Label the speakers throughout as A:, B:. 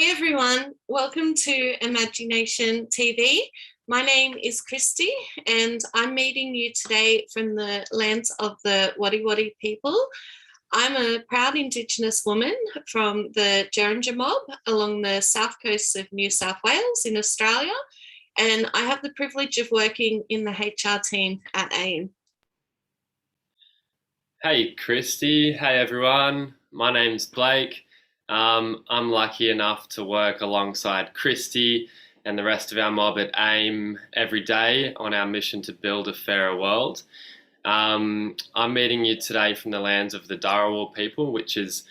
A: Hey everyone, welcome to IMAGI-NATION TV. My name is Christy and I'm meeting you today from the lands of the Wadi Wadi people. I'm a proud Indigenous woman from the Jerinja mob along the south coast of New South Wales in Australia, and I have the privilege of working in the HR team at AIM.
B: Hey Christy, hey everyone. My name's Blake. I'm lucky enough to work alongside Christy and the rest of our mob at AIM every day on our mission to build a fairer world. I'm meeting you today from the lands of the Dharawal people, which is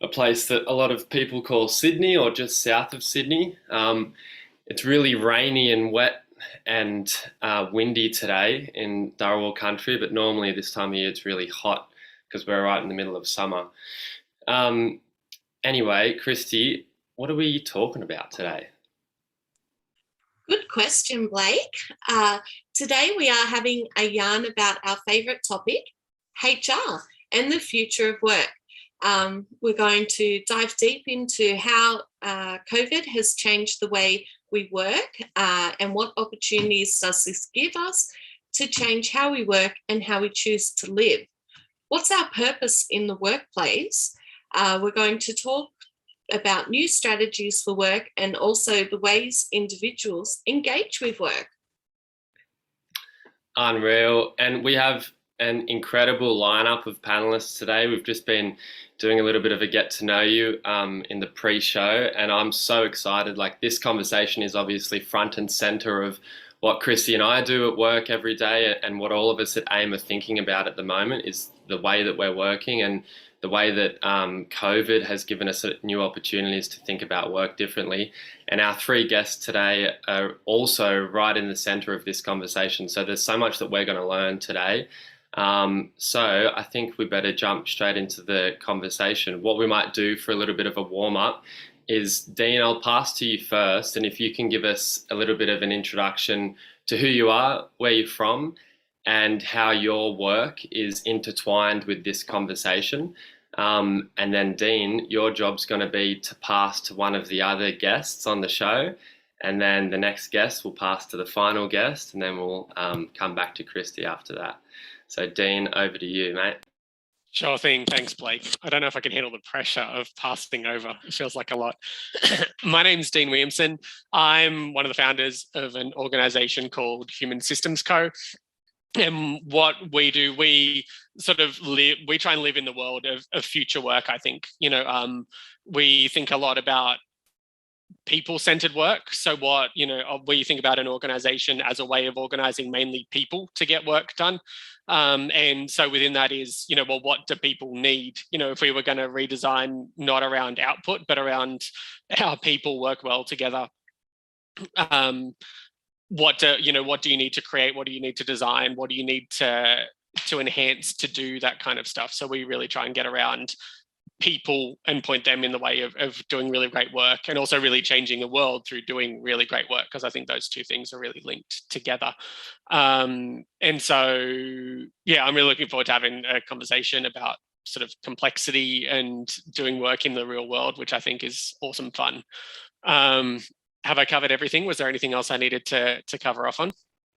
B: a place that a lot of people call Sydney or just south of Sydney. It's really rainy and wet and windy today in Dharawal country, but normally this time of year it's really hot because we're right in the middle of summer. Anyway, Christy, what are we talking about today?
A: Good question, Blake. Today we are having a yarn about our favourite topic, HR, and the future of work. We're going to dive deep into how COVID has changed the way we work and what opportunities does this give us to change how we work and how we choose to live. What's our purpose in the workplace? We're going to talk about new strategies for work and also the ways individuals engage with work.
B: Unreal. And we have an incredible lineup of panelists today. We've just been doing a little bit of a get to know you in the pre-show, and I'm so excited. Like, this conversation is obviously front and center of what Christy and I do at work every day, and what all of us at AIM are thinking about at the moment is the way that we're working and the way that COVID has given us new opportunities to think about work differently. And our three guests today are also right in the center of this conversation. So there's so much that we're going to learn today. So I think we better jump straight into the conversation. What we might do for a little bit of a warm up is, Dean, I'll pass to you first. And if you can give us a little bit of an introduction to who you are, where you're from, and how your work is intertwined with this conversation. And then Dean, your job's going to be to pass to one of the other guests on the show. And then the next guest will pass to the final guest, and then we'll come back to Christy after that. So Dean, over to you, mate.
C: Sure thing. Thanks, Blake. I don't know if I can handle the pressure of passing over. It feels like a lot. My name's Dean Williamson. I'm one of the founders of an organization called Human Systems Co. And what we do, we sort of live, we try and live in the world of future work, I think. We think a lot about people-centered work. So we think about an organization as a way of organizing mainly people to get work done. And so within that is, what do people need? If we were going to redesign not around output, but around how people work well together. What do you need to create? What do you need to design? What do you need to enhance to do that kind of stuff? So we really try and get around people and point them in the way of doing really great work, and also really changing the world through doing really great work, because I think those two things are really linked together. And so, yeah, I'm really looking forward to having a conversation about sort of complexity and doing work in the real world, which I think is awesome fun. Have I covered everything? Was there anything else I needed to cover off on?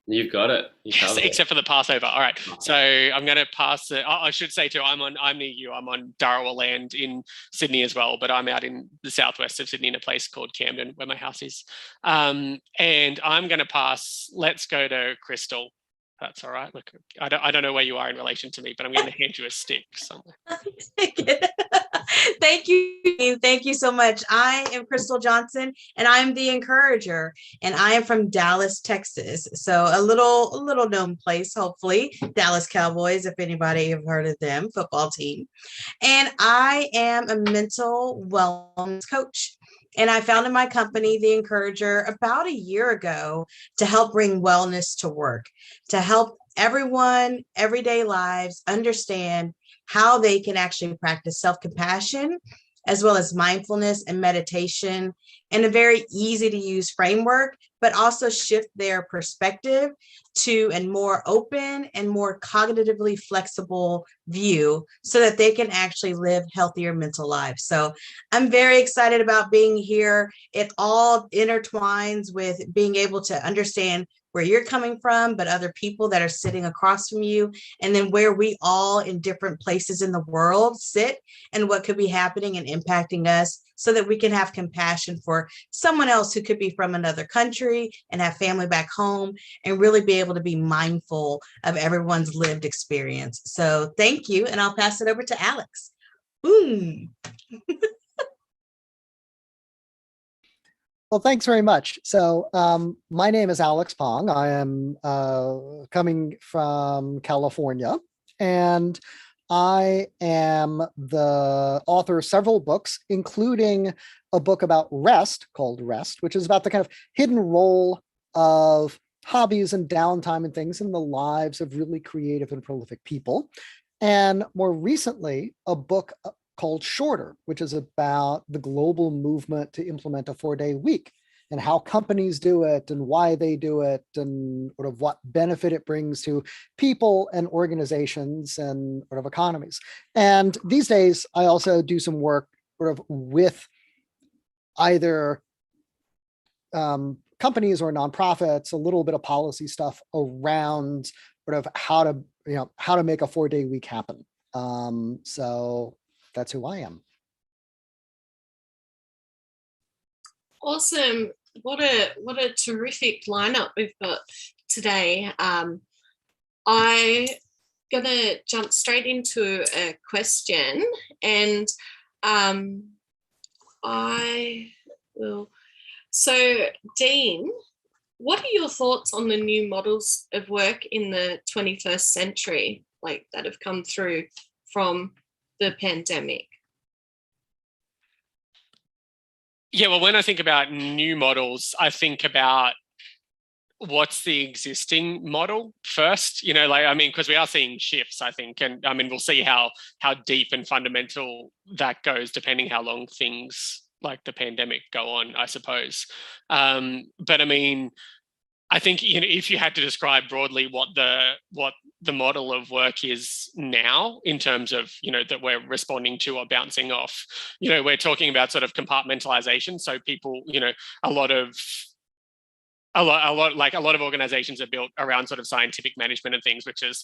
B: You've got it.
C: Yes, except for the Passover. All right. So I'm going to pass it. I should say too, I'm near you. I'm on Dharawal land in Sydney as well, but I'm out in the southwest of Sydney in a place called Camden, where my house is. And I'm going to pass. Let's go to Crystal. That's all right. Look, I don't know where you are in relation to me, but I'm going to hand you a stick somewhere.
D: Thank you. Thank you so much. I am Crystal Johnson, and I'm the encourager, and I am from Dallas, Texas. So a little known place, hopefully. Dallas Cowboys, if anybody have heard of them, football team. And I am a mental wellness coach. And I founded my company, The Encourager, about a year ago to help bring wellness to work, to help everyone, everyday lives, understand how they can actually practice self-compassion, as well as mindfulness and meditation, in a very easy to use framework, but also shift their perspective to a more open and more cognitively flexible view so that they can actually live healthier mental lives. So I'm very excited about being here. It all intertwines with being able to understand where you're coming from, but other people that are sitting across from you, and then where we all in different places in the world sit and what could be happening and impacting us, so that we can have compassion for someone else who could be from another country and have family back home, and really be able to be mindful of everyone's lived experience. So thank you, and I'll pass it over to Alex. Boom.
E: Well, thanks very much. So my name is Alex Pong. I am coming from California, and I am the author of several books, including a book about rest called Rest, which is about the kind of hidden role of hobbies and downtime and things in the lives of really creative and prolific people. And more recently, a book called Shorter, which is about the global movement to implement a 4-day week and how companies do it and why they do it and sort of what benefit it brings to people and organizations and sort of economies. And these days, I also do some work sort of with either companies or nonprofits, a little bit of policy stuff around sort of how to make a 4-day week happen. So that's who I am.
A: Awesome. What a terrific lineup we've got today. I'm gonna jump straight into a question, and I will. So, Dean, what are your thoughts on the new models of work in the 21st century, like that have come through from the pandemic?
C: Yeah, well, when I think about new models, I think about what's the existing model first, because we are seeing shifts, I think, and we'll see how deep and fundamental that goes depending how long things like the pandemic go on, I suppose. But I think, if you had to describe broadly what the model of work is now in terms of, that we're responding to or bouncing off, we're talking about sort of compartmentalization. So people, a lot of organizations are built around sort of scientific management and things, which is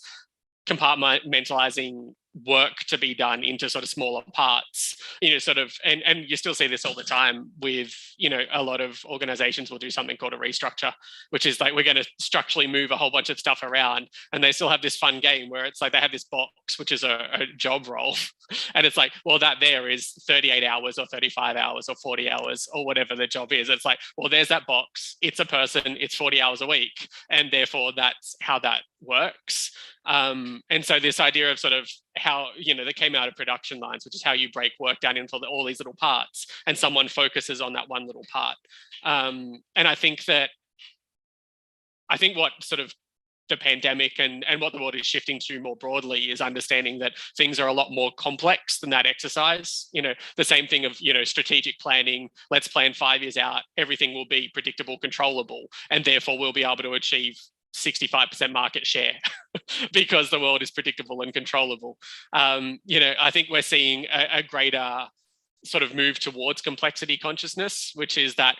C: compartmentalizing work to be done into sort of smaller parts, and you still see this all the time with, a lot of organizations will do something called a restructure, which is like, we're going to structurally move a whole bunch of stuff around, and they still have this fun game where it's like they have this box, which is a job role. And it's like, well, that there is 38 hours or 35 hours or 40 hours or whatever the job is. It's like, well, there's that box. It's a person, it's 40 hours a week. And therefore that's how that works. And so this idea of sort of how, that came out of production lines, which is how you break work down into all these little parts and someone focuses on that one little part. And I think what sort of the pandemic and what the world is shifting to more broadly is understanding that things are a lot more complex than that exercise. The same thing of, strategic planning, let's plan 5 years out, everything will be predictable, controllable, and therefore we'll be able to achieve 65% market share because the world is predictable and controllable. I think we're seeing a greater sort of move towards complexity consciousness, which is that,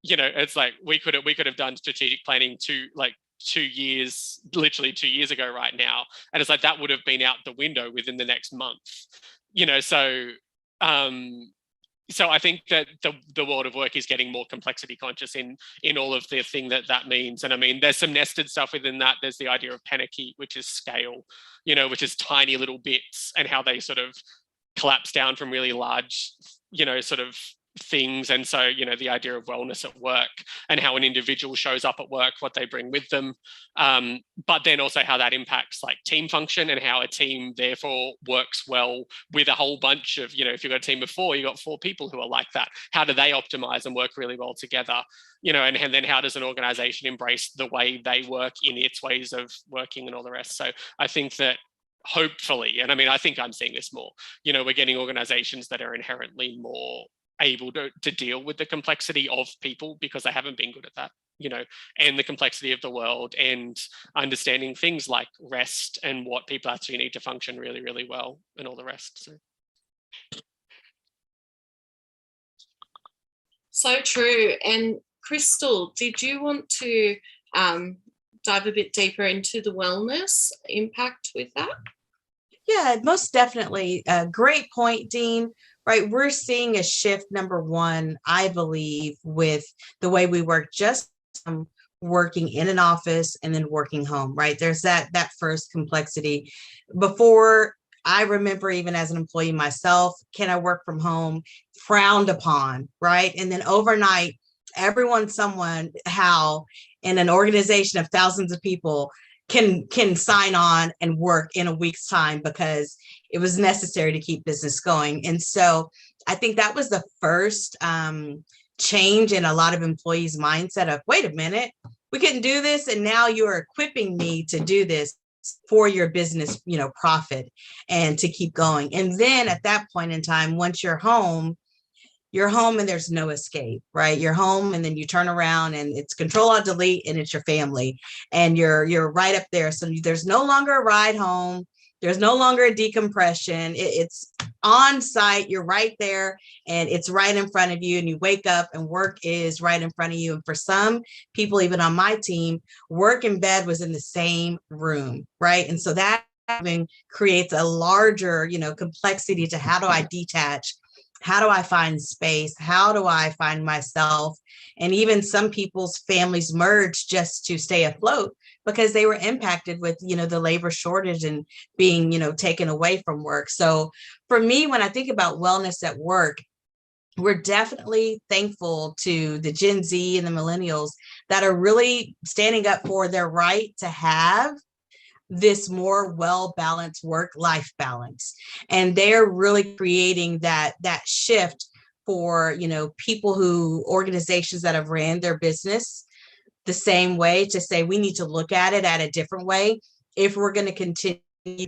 C: it's like we could have done strategic planning literally 2 years ago right now. And it's like, that would have been out the window within the next month, so I think that the world of work is getting more complexity conscious in all of the thing that means. And there's some nested stuff within that. There's the idea of panicky, which is scale, which is tiny little bits and how they sort of collapse down from really large, sort of things. And so, the idea of wellness at work and how an individual shows up at work, what they bring with them, but then also how that impacts like team function and how a team therefore works well with a whole bunch of, if you've got a team of 4, you've got 4 people who are like that. How do they optimize and work really well together? And then how does an organization embrace the way they work in its ways of working and all the rest? So I think that hopefully, and I think I'm seeing this more, we're getting organizations that are inherently more able to deal with the complexity of people because they haven't been good at that, and the complexity of the world and understanding things like rest and what people actually need to function really, really well and all the rest.
A: So true. And Crystal, did you want to dive a bit deeper into the wellness impact with that?
D: Yeah, most definitely. Great point, Dean. Right. We're seeing a shift, number one, I believe, with the way we work, just working in an office and then working home, right? There's that first complexity. Before, I remember even as an employee myself, can I work from home? Frowned upon, right? And then overnight, how in an organization of thousands of people can sign on and work in a week's time because it was necessary to keep business going. And so I think that was the first change in a lot of employees' mindset of, wait a minute, we couldn't do this. And now you are equipping me to do this for your business, profit and to keep going. And then at that point in time, once you're home and there's no escape, right? You're home and then you turn around and it's Control-Alt-Delete and it's your family and you're right up there. So there's no longer a ride home. There's no longer a decompression. It's on site. You're right there and it's right in front of you, and you wake up and work is right in front of you. And for some people, even on my team, work and bed was in the same room, right? And so that creates a larger, complexity to how do I detach? How do I find space? How do I find myself? And even some people's families merge just to stay afloat because they were impacted with, the labor shortage and being, taken away from work. So for me, when I think about wellness at work, we're definitely thankful to the Gen Z and the millennials that are really standing up for their right to have this more well-balanced work-life balance. And they're really creating that shift for, people organizations that have ran their business the same way, to say we need to look at it at a different way if we're going to continue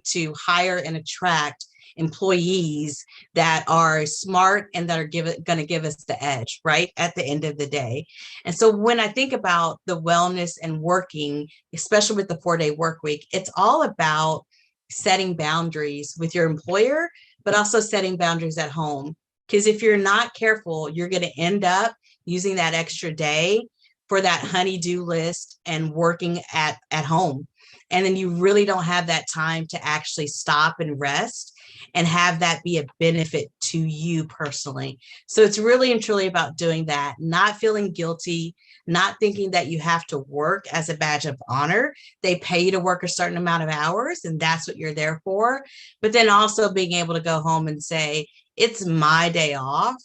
D: to hire and attract employees that are smart and that are going to give us the edge, right, at the end of the day. And so when I think about the wellness and working, especially with the 4-day work week, it's all about setting boundaries with your employer, but also setting boundaries at home. Because if you're not careful, you're going to end up using that extra day for that honey-do list and working at home. And then you really don't have that time to actually stop and rest and have that be a benefit to you personally. So it's really and truly about doing that, not feeling guilty, not thinking that you have to work as a badge of honor. They pay you to work a certain amount of hours and that's what you're there for. But then also being able to go home and say, it's my day off.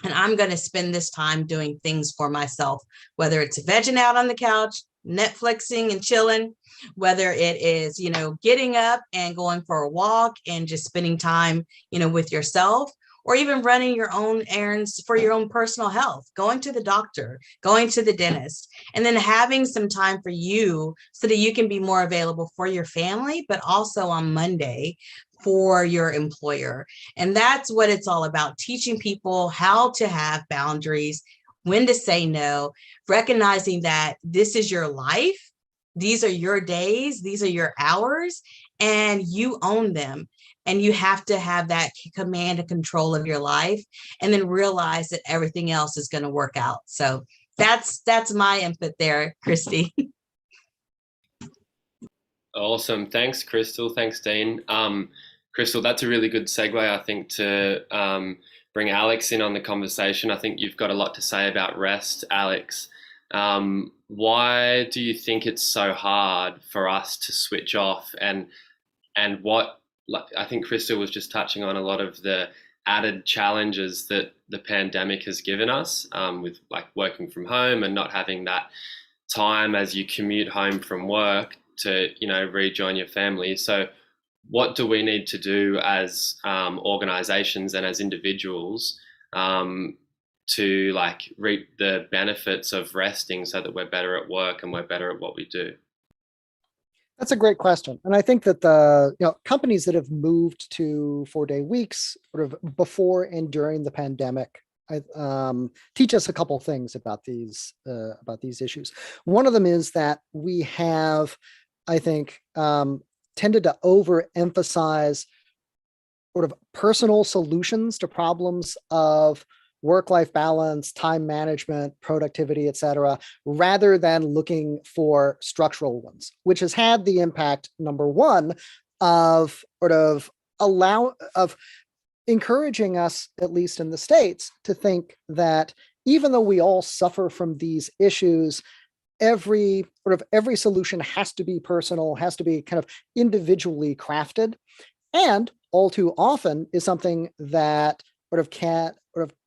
D: And I'm going to spend this time doing things for myself, whether it's vegging out on the couch, Netflixing and chilling, whether it is, getting up and going for a walk and just spending time, with yourself, or even running your own errands for your own personal health, going to the doctor, going to the dentist, and then having some time for you so that you can be more available for your family, but also on Monday for your employer. And that's what it's all about, teaching people how to have boundaries, when to say no, recognizing that this is your life. These are your days, these are your hours, and you own them. And you have to have that command and control of your life, and then realize that everything else is going to work out. So that's my input there, Christy.
B: Awesome. Thanks, Crystal. Thanks, Dean. Crystal, that's a really good segue, I think, to bring Alex in on the conversation. I think you've got a lot to say about rest, Alex. Why do you think it's so hard for us to switch off? And what, I think Crystal was just touching on a lot of the added challenges that the pandemic has given us, with like working from home and not having that time as you commute home from work to, rejoin your family. So what do we need to do as organizations and as individuals to reap the benefits of resting so that we're better at work and we're better at what we do?
E: That's a great question. And I think that the companies that have moved to 4-day weeks sort of before and during the pandemic teach us a couple things about these issues. One of them is that we have, I think, tended to overemphasize sort of personal solutions to problems of work-life balance, time management, productivity, et cetera, rather than looking for structural ones, which has had the impact, number one, of sort of encouraging us, at least in the States, to think that even though we all suffer from these issues, every solution has to be personal, has to be kind of individually crafted, and all too often is something that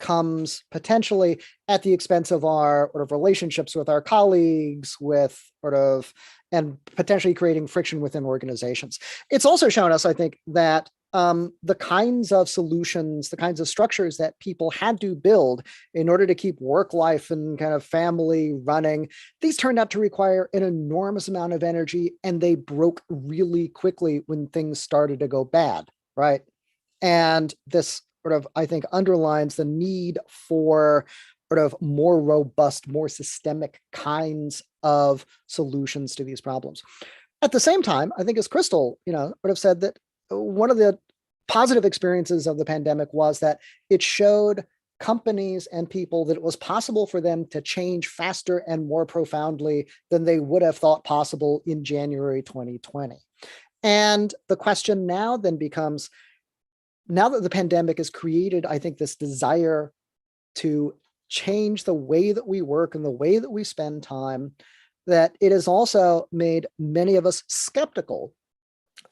E: comes potentially at the expense of our relationships with our colleagues, and potentially creating friction within organizations. It's also shown us, I think, that the kinds of solutions, the kinds of structures that people had to build in order to keep work life and kind of family running, these turned out to require an enormous amount of energy, and they broke really quickly when things started to go bad, right? And this I think underlines the need for more robust, more systemic kinds of solutions to these problems. At the same time, I think, as Crystal, said, that one of the positive experiences of the pandemic was that it showed companies and people that it was possible for them to change faster and more profoundly than they would have thought possible in January 2020. And the question now then becomes, now that the pandemic has created, I think, this desire to change the way that we work and the way that we spend time, that it has also made many of us skeptical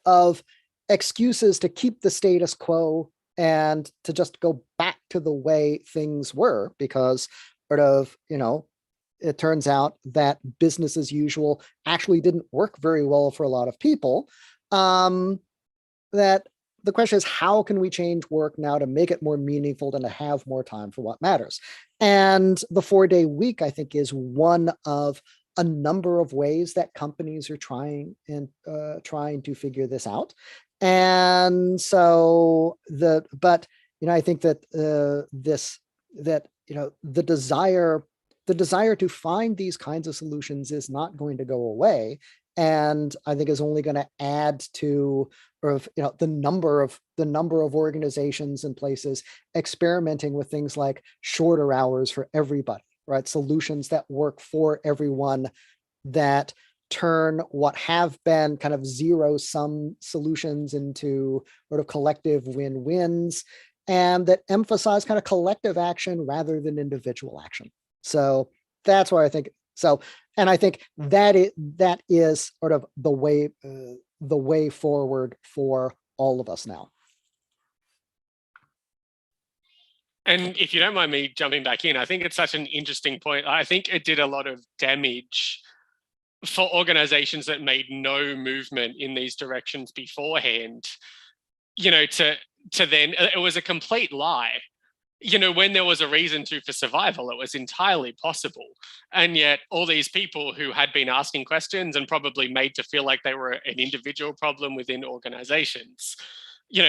E: of excuses to keep the status quo and to just go back to the way things were, because it turns out that business as usual actually didn't work very well for a lot of people. That the question is, how can we change work now to make it more meaningful and to have more time for what matters? And the 4-day week, I think, is one of a number of ways that companies are trying to figure this out. And so I think that the desire to find these kinds of solutions is not going to go away, and I think is only going to add to the number of organizations and places experimenting with things like shorter hours for everybody, right? Solutions that work for everyone, that turn what have been kind of zero-sum solutions into collective win-wins, and that emphasize kind of collective action rather than individual action. So that's why I think so. And I think that is the way forward for all of us now.
C: And if you don't mind me jumping back in, I think it's such an interesting point. I think it did a lot of damage for organizations that made no movement in these directions beforehand, to then, it was a complete lie. When there was a reason to for survival, it was entirely possible. And yet all these people who had been asking questions and probably made to feel like they were an individual problem within organizations,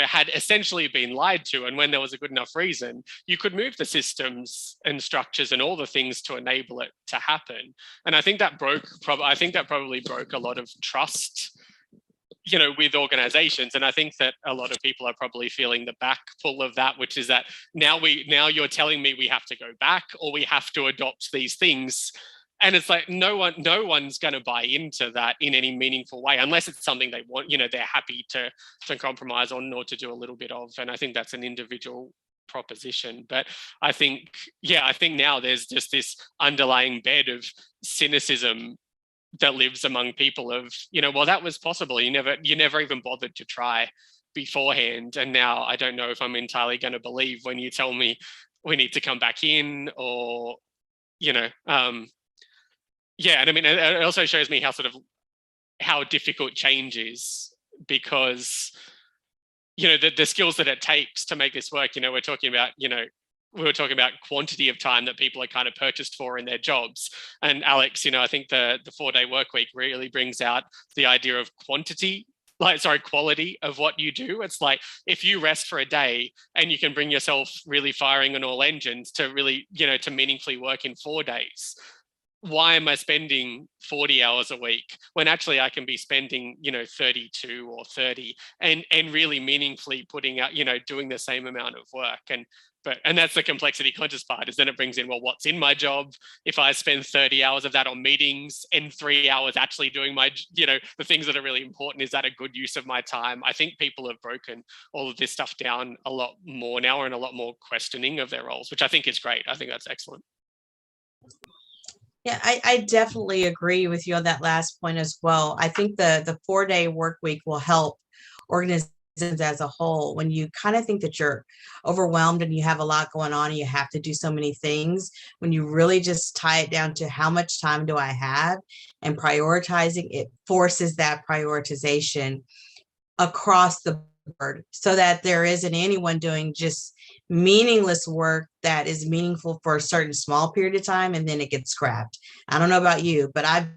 C: had essentially been lied to. And when there was a good enough reason, you could move the systems and structures and all the things to enable it to happen. And I think that probably broke a lot of trust, with organizations. And I think that a lot of people are probably feeling the back pull of that, which is that now you're telling me we have to go back or we have to adopt these things. And it's like, no one's going to buy into that in any meaningful way, unless it's something they want, they're happy to compromise on or to do a little bit of. And I think that's an individual proposition. But I think now there's just this underlying bed of cynicism that lives among people of, well, that was possible. You never even bothered to try beforehand. And now I don't know if I'm entirely going to believe when you tell me we need to come back in, or, and I mean, it also shows me how difficult change is, because, the skills that it takes to make this work, we're talking about, we were talking about quantity of time that people are kind of purchased for in their jobs. And Alex, I think the 4-day work week really brings out the idea of quantity quality of what you do. It's like, if you rest for a day and you can bring yourself really firing on all engines to really, to meaningfully work in 4 days, why am I spending 40 hours a week when actually I can be spending, 32 or 30 and really meaningfully putting out, doing the same amount of work? And that's the complexity conscious part, is then it brings in, well, what's in my job? If I spend 30 hours of that on meetings and 3 hours actually doing my, the things that are really important, is that a good use of my time? I think people have broken all of this stuff down a lot more now, and a lot more questioning of their roles, which I think is great. I think that's excellent.
D: Yeah, I definitely agree with you on that last point as well. I think the 4-day work week will help organizations as a whole. When you kind of think that you're overwhelmed and you have a lot going on and you have to do so many things, when you really just tie it down to how much time do I have and prioritizing, it forces that prioritization across the board, so that there isn't anyone doing just meaningless work that is meaningful for a certain small period of time and then it gets scrapped. I don't know about you, but I've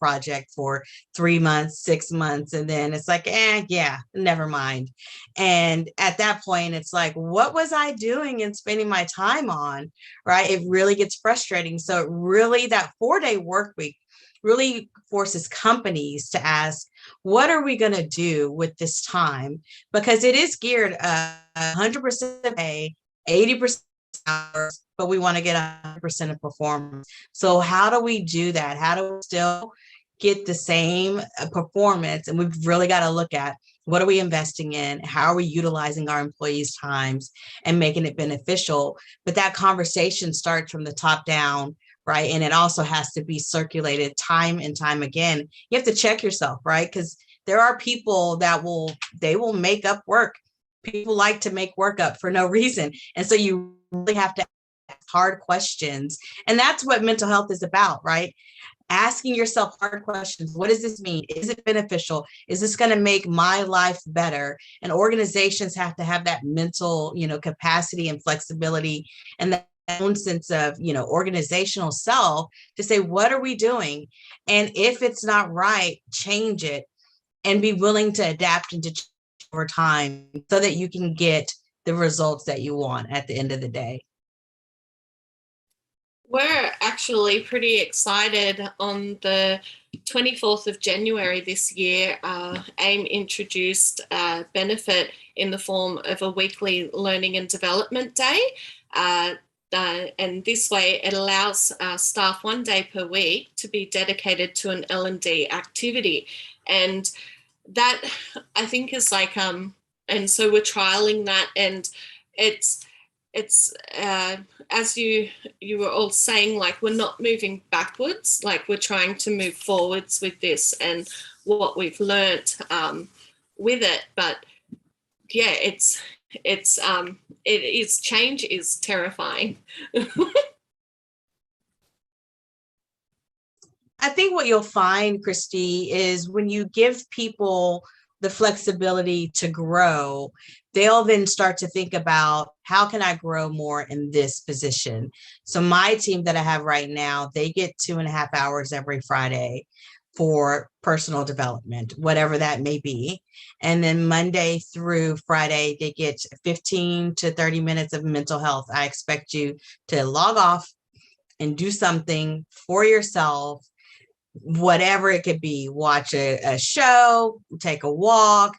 D: project for 3 months, 6 months, and then it's like, yeah, never mind. And at that point, it's like, what was I doing and spending my time on, right? It really gets frustrating. So it really, that 4-day work week really forces companies to ask, what are we going to do with this time? Because it is geared 100% pay, 80% hours, but we want to get 100% of performance. So how do we do that? How do we still get the same performance? And we've really got to look at, what are we investing in? How are we utilizing our employees' times and making it beneficial? But that conversation starts from the top down, right? And it also has to be circulated time and time again. You have to check yourself, right? Because there are people that will make up work. People like to make work up for no reason. And so you really have to ask hard questions. And that's what mental health is about, right? Asking yourself hard questions. What does this mean? Is it beneficial? Is this going to make my life better? And organizations have to have that mental, capacity and flexibility, and that own sense of, organizational self to say, what are we doing? And if it's not right, change it, and be willing to adapt and to change over time so that you can get the results that you want at the end of the day.
A: We're actually pretty excited. On the 24th of January this year, AIM introduced a benefit in the form of a weekly learning and development day. And this way it allows staff 1 day per week to be dedicated to an L&D activity. And that, I think, is like, and so we're trialing that, and it's as you were all saying, like, we're not moving backwards, like we're trying to move forwards with this and what we've learnt with it. But yeah, it is, change is terrifying.
D: I think what you'll find, Christy, is when you give people the flexibility to grow, they'll then start to think about, how can I grow more in this position? So my team that I have right now, they get 2.5 hours every Friday for personal development, whatever that may be. And then Monday through Friday, they get 15 to 30 minutes of mental health. I expect you to log off and do something for yourself, whatever it could be. Watch a show, take a walk,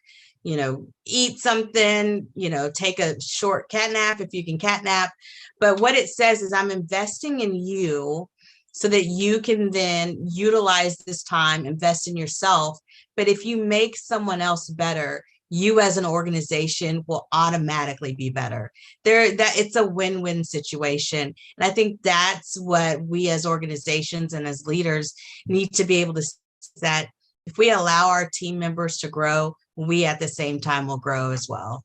D: eat something, take a short cat nap if you can cat nap. But what it says is, I'm investing in you so that you can then utilize this time, invest in yourself. But if you make someone else better, you as an organization will automatically be better. That it's a win-win situation. And I think that's what we as organizations and as leaders need to be able to see, that if we allow our team members to grow, we at the same time will grow as well.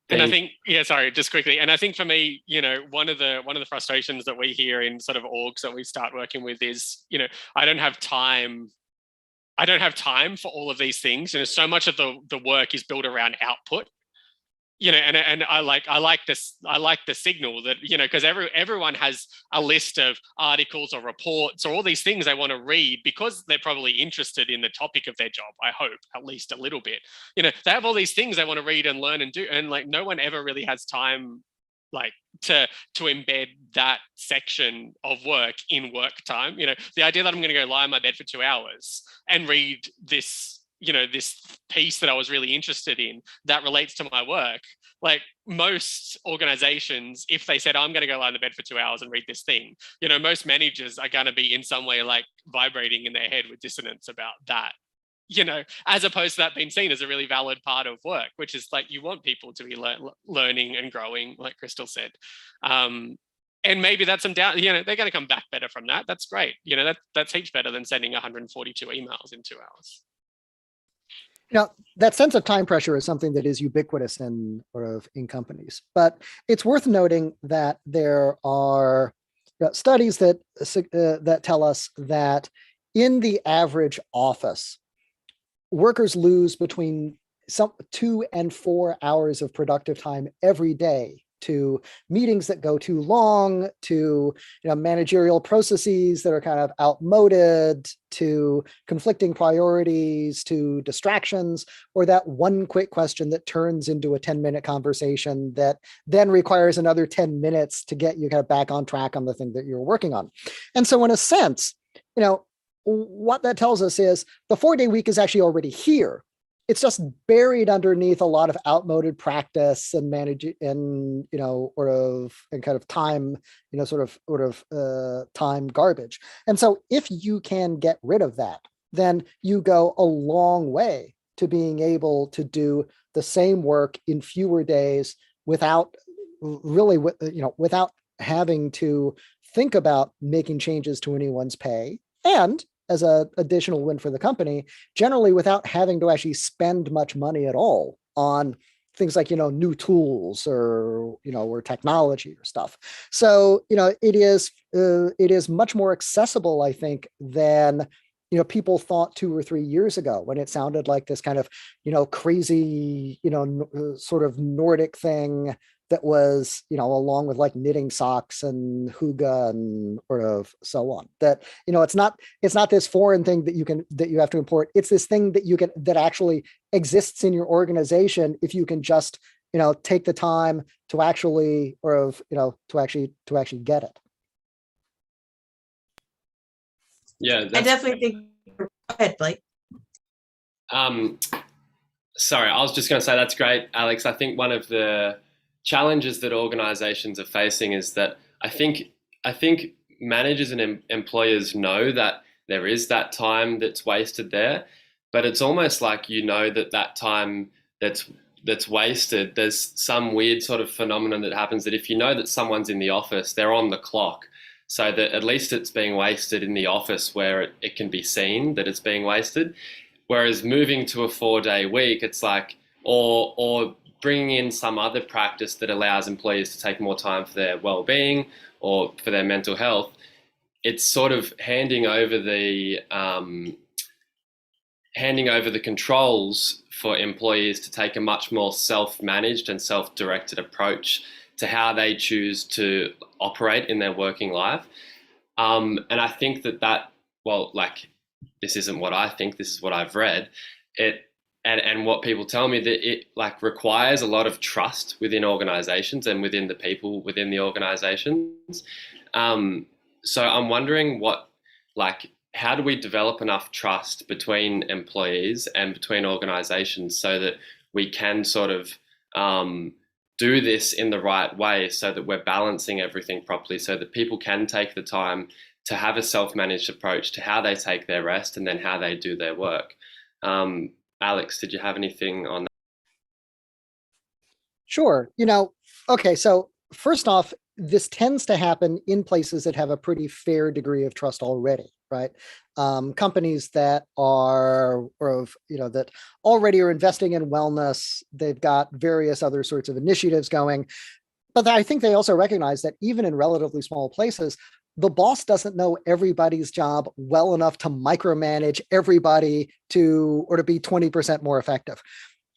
C: And I think, just quickly. And I think for me, one of the frustrations that we hear in sort of orgs that we start working with is, I don't have time for all of these things. And so much of the work is built around output. and I like the signal that, because everyone has a list of articles or reports or all these things they want to read because they're probably interested in the topic of their job. I hope at least a little bit. They have all these things they want to read and learn and do, and like no one ever really has time like to embed that section of work in work time. The idea that I'm going to go lie in my bed for 2 hours and read this this piece that I was really interested in that relates to my work. Like most organizations, if they said, I'm going to go lie in the bed for 2 hours and read this thing, most managers are going to be in some way like vibrating in their head with dissonance about that, as opposed to that being seen as a really valid part of work, which is like, you want people to be learning and growing, like Crystal said. And maybe that's some doubt, they're going to come back better from that. That's great. That's heaps better than sending 142 emails in 2 hours.
E: That sense of time pressure is something that is ubiquitous in companies, but it's worth noting that there are studies that tell us that in the average office, workers lose between 2 and 4 hours of productive time every day to meetings that go too long, to managerial processes that are kind of outmoded, to conflicting priorities, to distractions, or that one quick question that turns into a 10-minute conversation that then requires another 10 minutes to get you kind of back on track on the thing that you're working on. And so in a sense, what that tells us is the 4-day week is actually already here. It's just buried underneath a lot of outmoded practice and and kind of time, time garbage. And so if you can get rid of that, then you go a long way to being able to do the same work in fewer days without having to think about making changes to anyone's pay. And as an additional win for the company, generally without having to actually spend much money at all on things like, new tools or technology or stuff. So, it is much more accessible, I think, than, people thought 2 or 3 years ago when it sounded like this kind of, crazy, sort of Nordic thing that was, along with like knitting socks and hygge and so on. That, it's not this foreign thing that you have to import. It's this thing that actually exists in your organization if you can just, take the time to actually, to actually get it.
B: Yeah,
D: I definitely think. Go ahead, Blake.
B: Sorry, I was just going to say that's great, Alex. I think one of the challenges that organizations are facing is that I think managers and employers know that there is that time that's wasted there, but it's almost like that time that's wasted, there's some weird sort of phenomenon that happens that if that someone's in the office, they're on the clock, so that at least it's being wasted in the office where it can be seen that it's being wasted. Whereas moving to a 4-day week, it's like, or bringing in some other practice that allows employees to take more time for their well-being or for their mental health, it's sort of handing over the controls for employees to take a much more self-managed and self-directed approach to how they choose to operate in their working life. And I think this isn't what I think, this is what I've read. And what people tell me, that it requires a lot of trust within organizations and within the people within the organizations. So I'm wondering how do we develop enough trust between employees and between organizations so that we can sort of do this in the right way, so that we're balancing everything properly, so that people can take the time to have a self-managed approach to how they take their rest and then how they do their work. Alex, did you have anything on that?
E: Sure. Okay. So first off, this tends to happen in places that have a pretty fair degree of trust already, right? Companies that are, that already are investing in wellness, they've got various other sorts of initiatives going. But I think they also recognize that even in relatively small places, the boss doesn't know everybody's job well enough to micromanage everybody to be 20% more effective.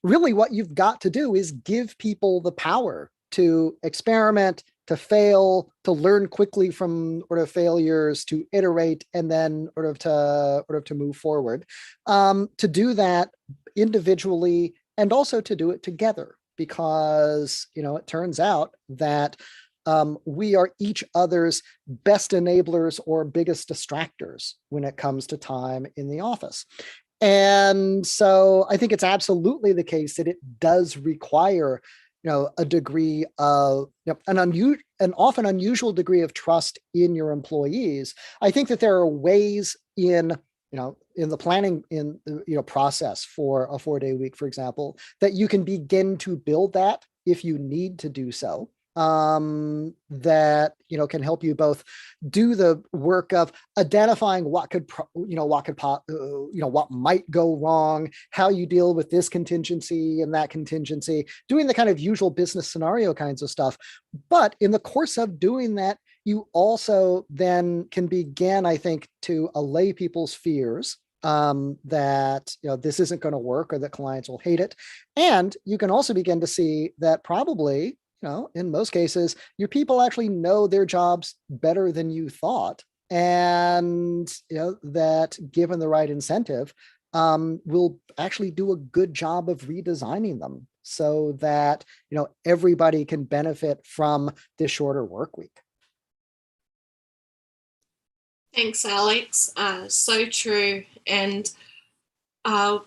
E: really what you've got to do is give people the power to experiment, to fail, to learn quickly from sort of failures, to iterate, and then to move forward. To do that individually and also to do it together, because it turns out that we are each other's best enablers or biggest distractors when it comes to time in the office. And so I think it's absolutely the case that it does require a degree of an often unusual degree of trust in your employees. I think that there are ways in the planning process for a 4-day week, for example, that you can begin to build that if you need to do so. That can help you both do the work of identifying what might go wrong, how you deal with this contingency and that contingency, doing the kind of usual business scenario kinds of stuff. But in the course of doing that, you also then can begin, I think, to allay people's fears that this isn't going to work or that clients will hate it. And you can also begin to see that probably in most cases, your people actually know their jobs better than you thought. And that given the right incentive, will actually do a good job of redesigning them so that everybody can benefit from this shorter work week.
A: Thanks, Alex. So true. And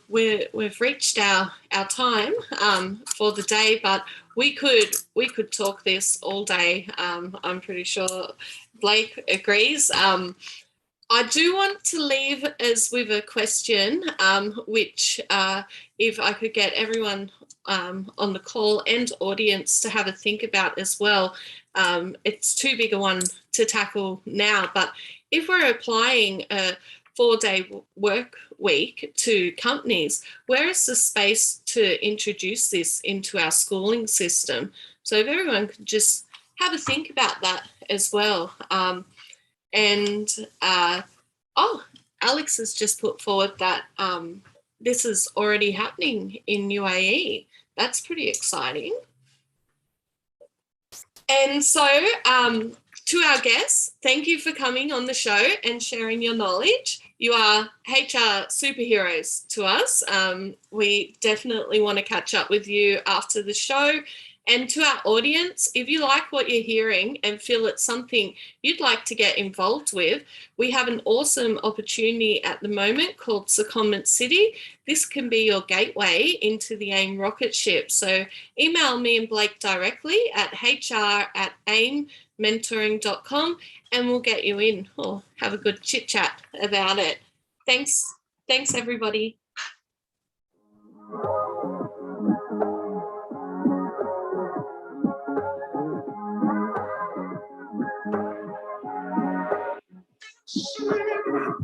A: we've reached our time for the day, but we could talk this all day. I'm pretty sure Blake agrees. I do want to leave us with a question, which if I could get everyone on the call and audience to have a think about as well. It's too big a one to tackle now, but if we're applying a 4-day work week to companies, where is the space to introduce this into our schooling system? So if everyone could just have a think about that as well. Alex has just put forward that this is already happening in UAE. That's pretty exciting. And so to our guests, thank you for coming on the show and sharing your knowledge. You are HR superheroes to us. We definitely want to catch up with you after the show. And to our audience, if you like what you're hearing and feel it's something you'd like to get involved with, we have an awesome opportunity at the moment called Secondment City. This can be your gateway into the AIM rocket ship. So email me and Blake directly at hr@aimmentoring.com and we'll get you in or have a good chit chat about it. Thanks everybody. Sure.